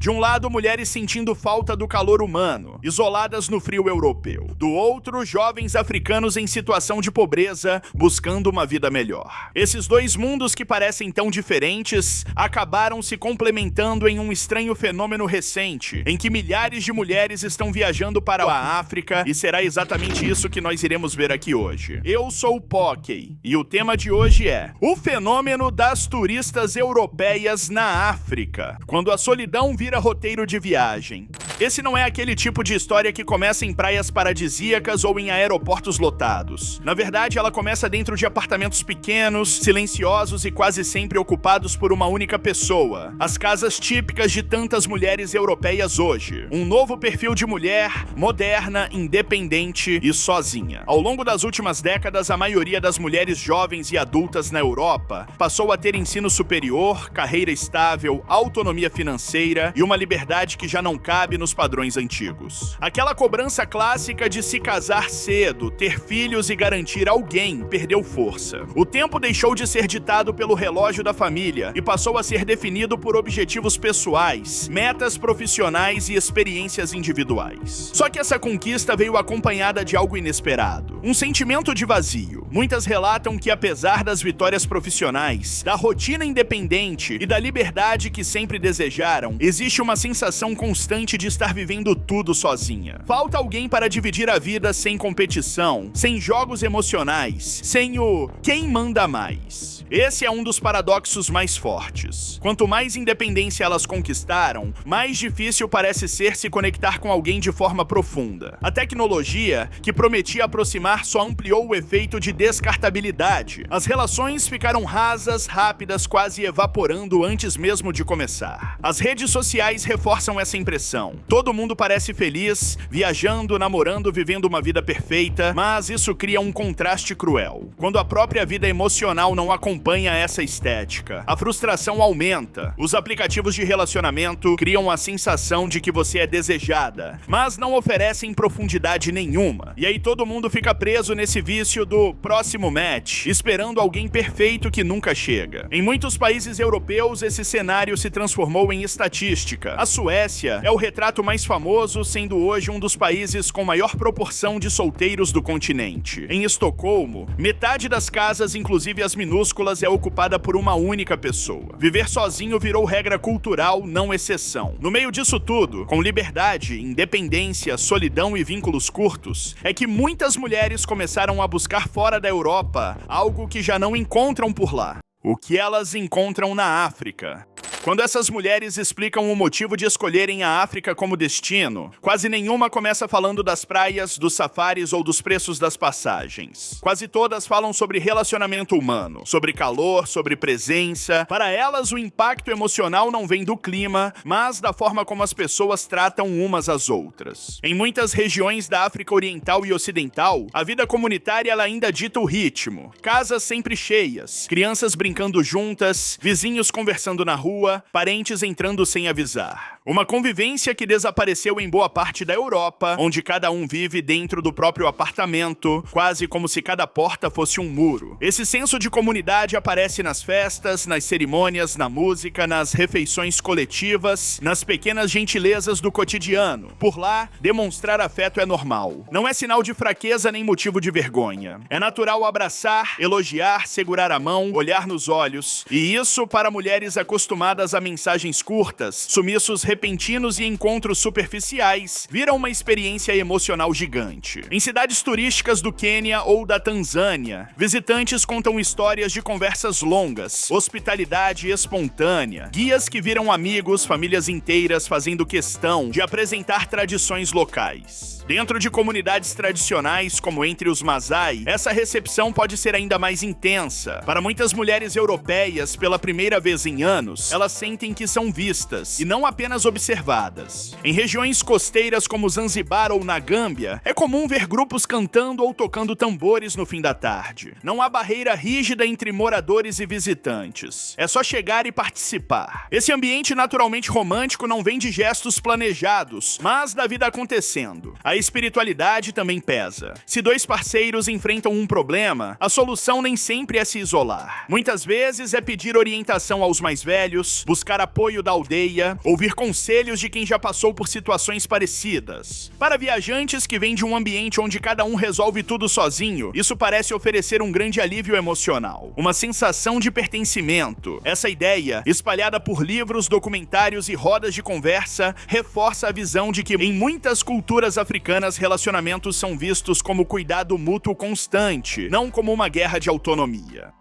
De um lado, mulheres sentindo falta do calor humano, isoladas no frio europeu. Do outro, jovens africanos em situação de pobreza, buscando uma vida melhor. Esses dois mundos que parecem tão diferentes, acabaram se complementando em um estranho fenômeno recente, em que milhares de mulheres estão viajando para a África, e será exatamente isso que nós iremos ver aqui hoje. Eu sou o Pockey, e o tema de hoje é o fenômeno das turistas europeias na África, quando a solidão vira roteiro de viagem. Esse não é aquele tipo de história que começa em praias paradisíacas ou em aeroportos lotados. Na verdade, ela começa dentro de apartamentos pequenos, silenciosos e quase sempre ocupados por uma única pessoa. As casas típicas de tantas mulheres europeias hoje. Um novo perfil de mulher, moderna, independente e sozinha. Ao longo das últimas décadas, a maioria das mulheres jovens e adultas na Europa passou a ter ensino superior, carreira estável, autonomia financeira e uma liberdade que já não cabe nos padrões antigos. Aquela cobrança clássica de se casar cedo, ter filhos e garantir alguém perdeu força. O tempo deixou de ser ditado pelo relógio da família e passou a ser definido por objetivos pessoais, metas profissionais e experiências individuais. Só que essa conquista veio acompanhada de algo inesperado. Um sentimento de vazio. Muitas relatam que, apesar das vitórias profissionais, da rotina independente e da liberdade que sempre desejaram, existe uma sensação constante de estar vivendo tudo sozinha. Falta alguém para dividir a vida sem competição, sem jogos emocionais, sem o quem manda mais. Esse é um dos paradoxos mais fortes. Quanto mais independência elas conquistaram, mais difícil parece ser se conectar com alguém de forma profunda. A tecnologia, que prometia aproximar, só ampliou o efeito de descartabilidade. As relações ficaram rasas, rápidas, quase evaporando antes mesmo de começar. As redes sociais reforçam essa impressão. Todo mundo parece feliz, viajando, namorando, vivendo uma vida perfeita, mas isso cria um contraste cruel. Quando a própria vida emocional não acompanha essa estética, a frustração aumenta. Os aplicativos de relacionamento criam a sensação de que você é desejada, mas não oferecem profundidade nenhuma. E aí todo mundo fica preso nesse vício do próximo match, esperando alguém perfeito que nunca chega. Em muitos países europeus, esse cenário se transformou em estatística. A Suécia é o retrato mais famoso, sendo hoje um dos países com maior proporção de solteiros do continente. Em Estocolmo, metade das casas, inclusive as minúsculas, é ocupada por uma única pessoa. Viver sozinho virou regra cultural, não exceção. No meio disso tudo, com liberdade, independência, solidão e vínculos curtos, é que muitas mulheres começaram a buscar fora da Europa algo que já não encontram por lá. O que elas encontram na África. Quando essas mulheres explicam o motivo de escolherem a África como destino, quase nenhuma começa falando das praias, dos safaris ou dos preços das passagens. Quase todas falam sobre relacionamento humano, sobre calor, sobre presença. Para elas, o impacto emocional não vem do clima, mas da forma como as pessoas tratam umas às outras. Em muitas regiões da África Oriental e Ocidental, a vida comunitária ela ainda dita o ritmo. Casas sempre cheias, crianças brincando juntas, vizinhos conversando na rua, parentes entrando sem avisar. Uma convivência que desapareceu em boa parte da Europa, onde cada um vive dentro do próprio apartamento, quase como se cada porta fosse um muro. Esse senso de comunidade aparece nas festas, nas cerimônias, na música, nas refeições coletivas, nas pequenas gentilezas do cotidiano. Por lá, demonstrar afeto é normal. Não é sinal de fraqueza nem motivo de vergonha. É natural abraçar, elogiar, segurar a mão, olhar nos olhos. E isso, para mulheres acostumadas a mensagens curtas, sumiços repentinos e encontros superficiais, vira uma experiência emocional gigante. Em cidades turísticas do Quênia ou da Tanzânia, visitantes contam histórias de conversas longas, hospitalidade espontânea, guias que viram amigos, famílias inteiras fazendo questão de apresentar tradições locais. Dentro de comunidades tradicionais, como entre os Masai, essa recepção pode ser ainda mais intensa. Para muitas mulheres europeias, pela primeira vez em anos, elas sentem que são vistas, e não apenas observadas. Em regiões costeiras como Zanzibar ou na Gâmbia, é comum ver grupos cantando ou tocando tambores no fim da tarde. Não há barreira rígida entre moradores e visitantes. É só chegar e participar. Esse ambiente naturalmente romântico não vem de gestos planejados, mas da vida acontecendo. A espiritualidade também pesa. Se dois parceiros enfrentam um problema, a solução nem sempre é se isolar. Muitas vezes é pedir orientação aos mais velhos, buscar apoio da aldeia, ouvir conselhos conselhos de quem já passou por situações parecidas. Para viajantes que vêm de um ambiente onde cada um resolve tudo sozinho, isso parece oferecer um grande alívio emocional, uma sensação de pertencimento. Essa ideia, espalhada por livros, documentários e rodas de conversa, reforça a visão de que em muitas culturas africanas relacionamentos são vistos como cuidado mútuo constante, não como uma guerra de autonomia.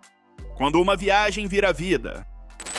Quando uma viagem vira vida.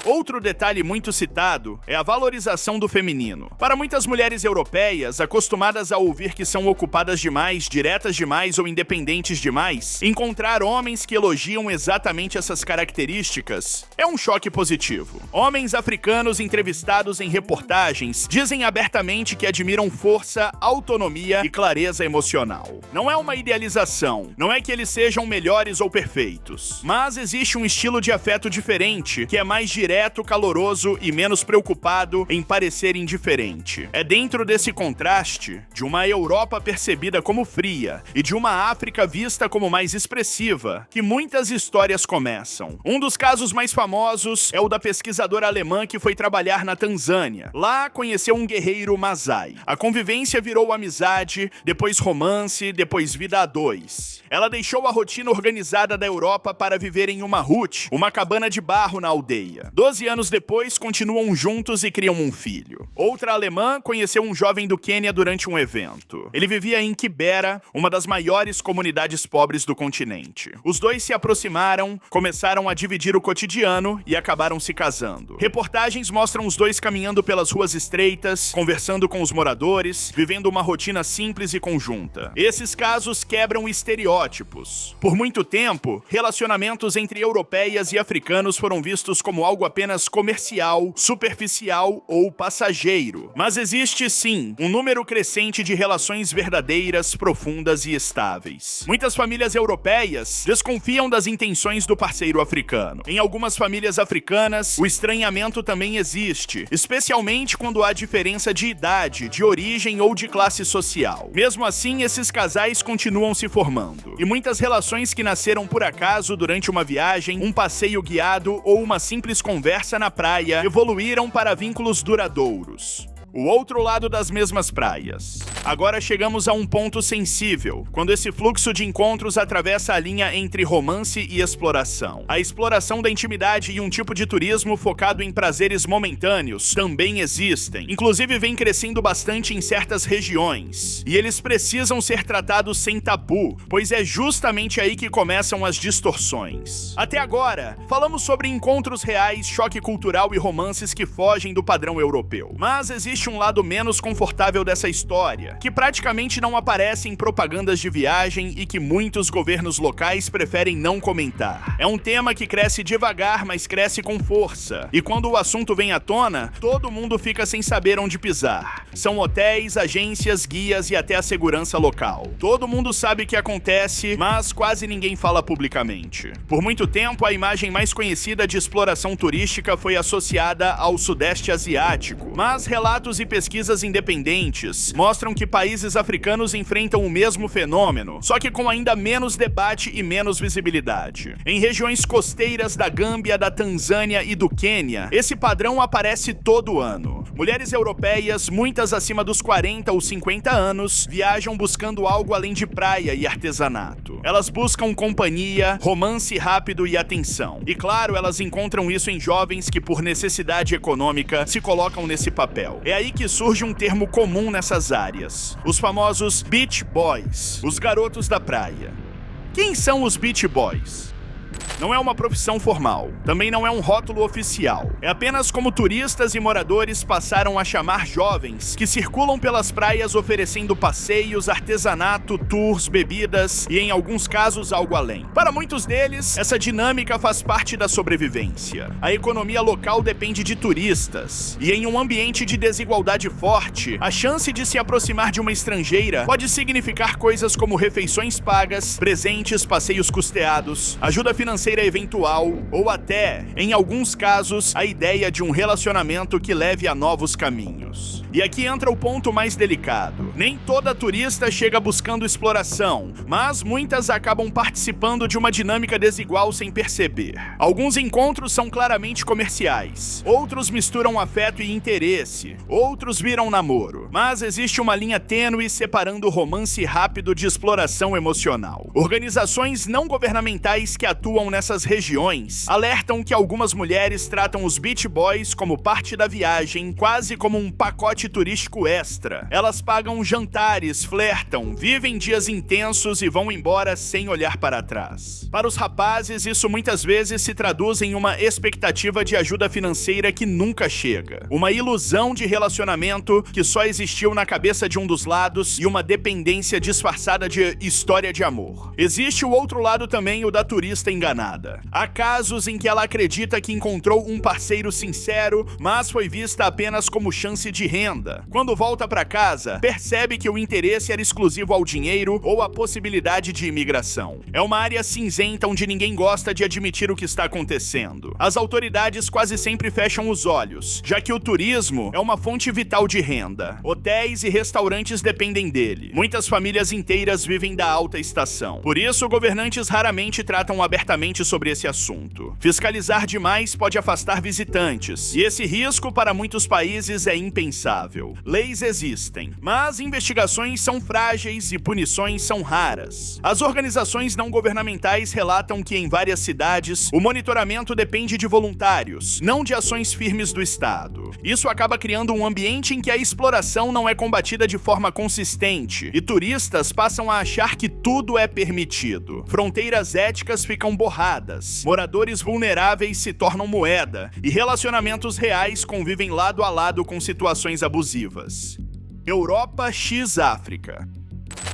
Outro detalhe muito citado é a valorização do feminino. Para muitas mulheres europeias, acostumadas a ouvir que são ocupadas demais, diretas demais ou independentes demais, encontrar homens que elogiam exatamente essas características é um choque positivo. Homens africanos entrevistados em reportagens dizem abertamente que admiram força, autonomia e clareza emocional. Não é uma idealização, não é que eles sejam melhores ou perfeitos, mas existe um estilo de afeto diferente, que é mais direto, caloroso e menos preocupado em parecer indiferente. É dentro desse contraste, de uma Europa percebida como fria e de uma África vista como mais expressiva, que muitas histórias começam. Um dos casos mais famosos é o da pesquisadora alemã que foi trabalhar na Tanzânia. Lá conheceu um guerreiro Masai. A convivência virou amizade, depois romance, depois vida a dois. Ela deixou a rotina organizada da Europa para viver em uma hut, uma cabana de barro na aldeia. 12 anos depois, continuam juntos e criam um filho. Outra alemã conheceu um jovem do Quênia durante um evento. Ele vivia em Kibera, uma das maiores comunidades pobres do continente. Os dois se aproximaram, começaram a dividir o cotidiano e acabaram se casando. Reportagens mostram os dois caminhando pelas ruas estreitas, conversando com os moradores, vivendo uma rotina simples e conjunta. Esses casos quebram estereótipos. Por muito tempo, relacionamentos entre europeias e africanos foram vistos como algo apenas comercial, superficial ou passageiro. Mas existe sim um número crescente de relações verdadeiras, profundas e estáveis. Muitas famílias europeias desconfiam das intenções do parceiro africano. Em algumas famílias africanas, o estranhamento também existe, especialmente quando há diferença de idade, de origem ou de classe social. Mesmo assim, esses casais continuam se formando. E muitas relações que nasceram por acaso durante uma viagem, um passeio guiado ou uma simples conversa na praia evoluíram para vínculos duradouros. O outro lado das mesmas praias. Agora chegamos a um ponto sensível, quando esse fluxo de encontros atravessa a linha entre romance e exploração. A exploração da intimidade e um tipo de turismo focado em prazeres momentâneos também existem. Inclusive vem crescendo bastante em certas regiões. E eles precisam ser tratados sem tabu, pois é justamente aí que começam as distorções. Até agora, falamos sobre encontros reais, choque cultural e romances que fogem do padrão europeu. Mas existe um lado menos confortável dessa história, que praticamente não aparece em propagandas de viagem e que muitos governos locais preferem não comentar. É um tema que cresce devagar, mas cresce com força. E quando o assunto vem à tona, todo mundo fica sem saber onde pisar. São hotéis, agências, guias e até a segurança local. Todo mundo sabe que acontece, mas quase ninguém fala publicamente. Por muito tempo, a imagem mais conhecida de exploração turística foi associada ao Sudeste Asiático, mas relatos e pesquisas independentes mostram que países africanos enfrentam o mesmo fenômeno, só que com ainda menos debate e menos visibilidade. Em regiões costeiras da Gâmbia, da Tanzânia e do Quênia, esse padrão aparece todo ano. Mulheres europeias, muitas acima dos 40 ou 50 anos, viajam buscando algo além de praia e artesanato. Elas buscam companhia, romance rápido e atenção. E claro, elas encontram isso em jovens que, por necessidade econômica, se colocam nesse papel. É aí que surge um termo comum nessas áreas: os famosos beach boys, os garotos da praia. Quem são os beach boys? Não é uma profissão formal, também não é um rótulo oficial. É apenas como turistas e moradores passaram a chamar jovens que circulam pelas praias oferecendo passeios, artesanato, tours, bebidas e, em alguns casos, algo além. Para muitos deles, essa dinâmica faz parte da sobrevivência. A economia local depende de turistas, e em um ambiente de desigualdade forte, a chance de se aproximar de uma estrangeira pode significar coisas como refeições pagas, presentes, passeios custeados, ajuda financeira financeira eventual ou até, em alguns casos, a ideia de um relacionamento que leve a novos caminhos. E aqui entra o ponto mais delicado. Nem toda turista chega buscando exploração, mas muitas acabam participando de uma dinâmica desigual sem perceber. Alguns encontros são claramente comerciais, outros misturam afeto e interesse, outros viram namoro, mas existe uma linha tênue separando o romance rápido de exploração emocional. Organizações não governamentais que atuam nessas regiões alertam que algumas mulheres tratam os beach boys como parte da viagem, quase como um pacote turístico extra. Elas pagam jantares, flertam, vivem dias intensos e vão embora sem olhar para trás. Para os rapazes, isso muitas vezes se traduz em uma expectativa de ajuda financeira que nunca chega, uma ilusão de relacionamento que só existiu na cabeça de um dos lados e uma dependência disfarçada de história de amor. Existe o outro lado também, o da turista enganada. Há casos em que ela acredita que encontrou um parceiro sincero, mas foi vista apenas como chance de renda. Quando volta para casa, percebe que o interesse era exclusivo ao dinheiro ou à possibilidade de imigração. É uma área cinzenta onde ninguém gosta de admitir o que está acontecendo. As autoridades quase sempre fecham os olhos, já que o turismo é uma fonte vital de renda. Hotéis e restaurantes dependem dele. Muitas famílias inteiras vivem da alta estação. Por isso, governantes raramente tratam abertamente sobre esse assunto. Fiscalizar demais pode afastar visitantes, e esse risco para muitos países é impensável. Leis existem, mas investigações são frágeis e punições são raras. As organizações não governamentais relatam que em várias cidades o monitoramento depende de voluntários, não de ações firmes do Estado. Isso acaba criando um ambiente em que a exploração não é combatida de forma consistente e turistas passam a achar que tudo é permitido. Fronteiras éticas ficam borradas, moradores vulneráveis se tornam moeda e relacionamentos reais convivem lado a lado com situações abusivas. Europa x África.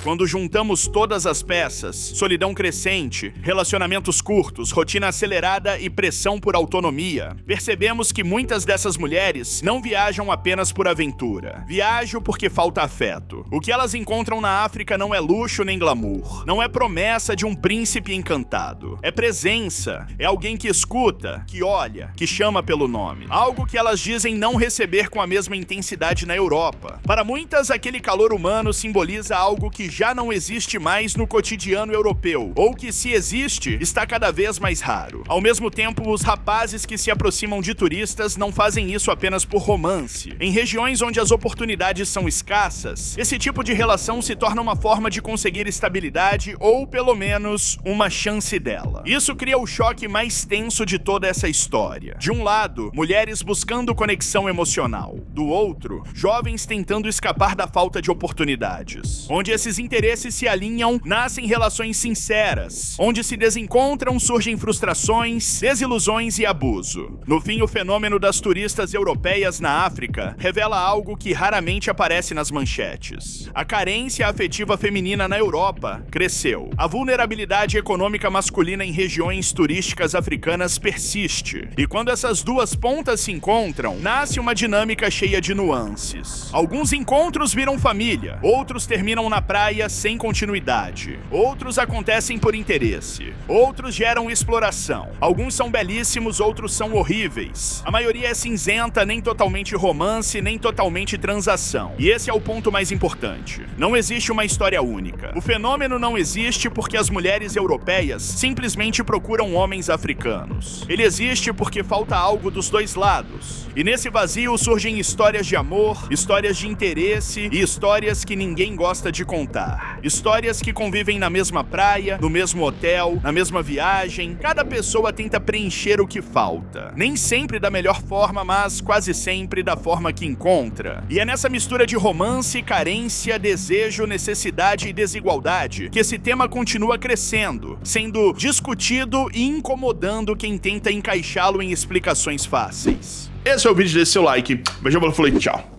Quando juntamos todas as peças, solidão crescente, relacionamentos curtos, rotina acelerada e pressão por autonomia, percebemos que muitas dessas mulheres não viajam apenas por aventura. Viajam porque falta afeto. O que elas encontram na África não é luxo nem glamour. Não é promessa de um príncipe encantado. É presença. É alguém que escuta, que olha, que chama pelo nome. Algo que elas dizem não receber com a mesma intensidade na Europa. Para muitas, aquele calor humano simboliza algo que já não existe mais no cotidiano europeu, ou que, se existe, está cada vez mais raro. Ao mesmo tempo, os rapazes que se aproximam de turistas não fazem isso apenas por romance. Em regiões onde as oportunidades são escassas, esse tipo de relação se torna uma forma de conseguir estabilidade ou, pelo menos, uma chance dela. Isso cria o choque mais tenso de toda essa história. De um lado, mulheres buscando conexão emocional. Do outro, jovens tentando escapar da falta de oportunidades. Onde esses interesses se alinham, nascem relações sinceras. Onde se desencontram, surgem frustrações, desilusões e abuso. No fim, o fenômeno das turistas europeias na África revela algo que raramente aparece nas manchetes. A carência afetiva feminina na Europa cresceu. A vulnerabilidade econômica masculina em regiões turísticas africanas persiste. E quando essas duas pontas se encontram, nasce uma dinâmica cheia de nuances. Alguns encontros viram família, outros terminam na praia sem continuidade. Outros acontecem por interesse. Outros geram exploração. Alguns são belíssimos, outros são horríveis. A maioria é cinzenta, nem totalmente romance, nem totalmente transação. E esse é o ponto mais importante. Não existe uma história única. O fenômeno não existe porque as mulheres europeias simplesmente procuram homens africanos. Ele existe porque falta algo dos dois lados. E nesse vazio surgem histórias de amor, histórias de interesse e histórias que ninguém gosta de contar. Histórias que convivem na mesma praia, no mesmo hotel, na mesma viagem. Cada pessoa tenta preencher o que falta. Nem sempre da melhor forma, mas quase sempre da forma que encontra. E é nessa mistura de romance, carência, desejo, necessidade e desigualdade que esse tema continua crescendo, sendo discutido e incomodando quem tenta encaixá-lo em explicações fáceis. Esse é o vídeo, desse seu like. Beijão, falou e tchau.